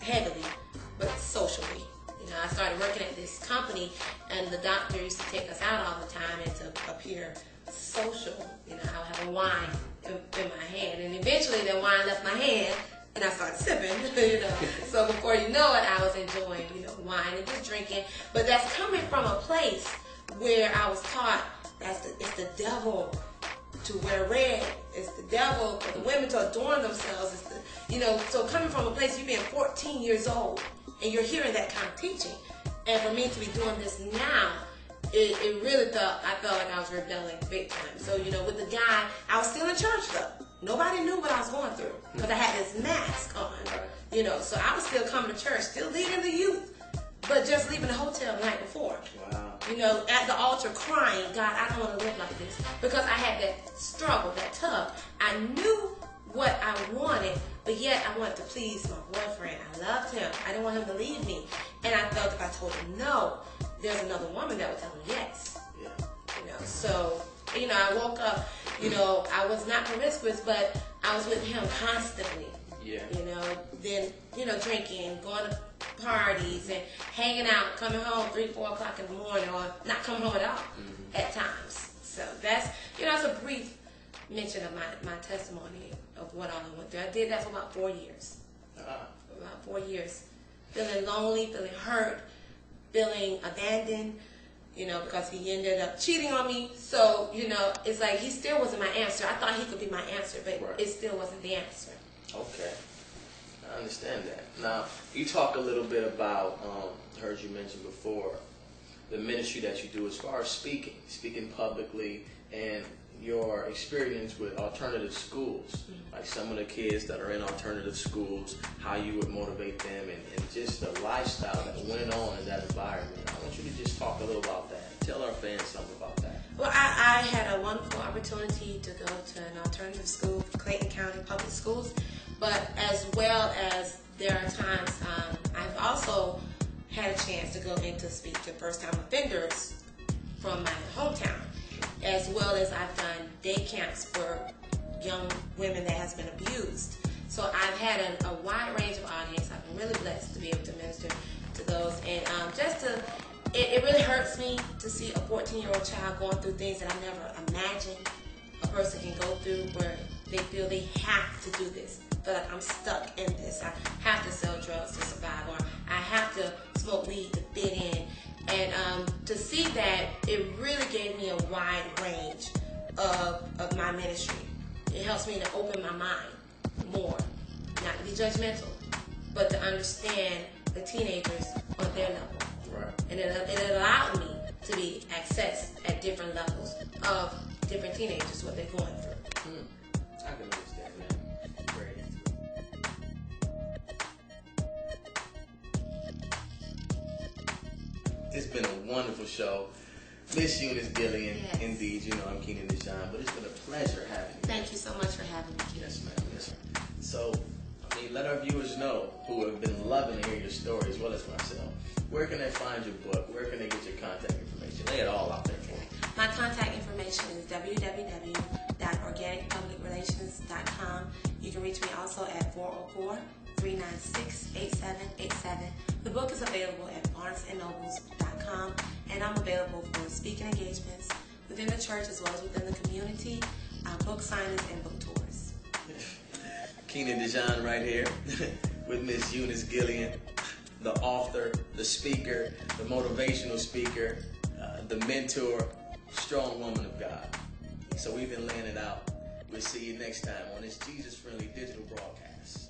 heavily, but socially. You know, I started working at this company, and the doctor used to take us out all the time and to appear social. You know, I would have a wine in my hand, and eventually the wine left my hand, and I started sipping. You know, so before you know it, I was enjoying, you know, wine and just drinking. But that's coming from a place where I was taught it's the devil to wear red. It's the devil for the women to adorn themselves. It's the, you know, so coming from a place, you being 14 years old, and you're hearing that kind of teaching. And for me to be doing this now, it really I felt like I was rebelling big time. So, you know, with the guy, I was still in church though. Nobody knew what I was going through because I had this mask on, you know. So I was still coming to church, still leading the youth, but just leaving the hotel the night before. Wow. You know, at the altar crying, God, I don't want to live like this, because I had that struggle, that tug. I knew what I wanted, but yet I wanted to please my boyfriend. I loved him. I didn't want him to leave me. And I felt if I told him no, there's another woman that would tell him yes. Yeah. You know, so, you know, I woke up, you know, I was not promiscuous, but I was with him constantly. Yeah. You know, then, you know, drinking, going to parties and hanging out, coming home 3, 4 o'clock in the morning, or not coming home at all at times. So that's, you know, that's a brief mention of my testimony of what all I went through. I did that for about 4 years. About 4 years. Feeling lonely, feeling hurt, feeling abandoned, you know, because he ended up cheating on me. So, you know, it's like he still wasn't my answer. I thought he could be my answer, but it still wasn't the answer. Okay. I understand that. Now, you talk a little bit about, heard you mention before, the ministry that you do as far as speaking publicly, and your experience with alternative schools, like some of the kids that are in alternative schools, how you would motivate them, and just the lifestyle that went on in that environment. I want you to just talk a little about that. Tell our fans something about that. Well, I had a wonderful opportunity to go to an alternative school, Clayton County Public Schools, but as well as there are times I've also had a chance to go in to speak to first-time offenders from my hometown, as well as I've done day camps for young women that has been abused. So I've had a wide range of audience. I've been really blessed to be able to minister to those, and it really hurts me to see a 14-year-old child going through things that I never imagined a person can go through, where they feel they have to do this. But I'm stuck in this. I have to sell drugs to survive, or I have to smoke weed to fit in. And to see that, it really gave me a wide range of my ministry. It helps me to open my mind more, not to be judgmental, but to understand the teenagers on their level. Right. And it allowed me to be accessed at different levels of different teenagers, what they're going through. I can understand that. Great. It's been a wonderful show. Miss Eunice Gillion, yes. Indeed, you know I'm Keenan Dijon, but it's been a pleasure having you. Thank you so much for having me. Yes, ma'am. Yes, ma'am. So, let our viewers know, who have been loving to hear your story, as well as myself, where can they find your book? Where can they get your contact information? Lay it all out there for me. My contact information is www.organicpublicrelations.com. You can reach me also at 404-396-8787. The book is available at barnesandnobles.com, and I'm available for speaking engagements within the church as well as within the community, book signings, and book tours. Keenan Dijon right here with Miss Eunice Gillion, the author, the speaker, the motivational speaker, the mentor, strong woman of God. So we've been laying it out. We'll see you next time on this Jesus-friendly digital broadcast.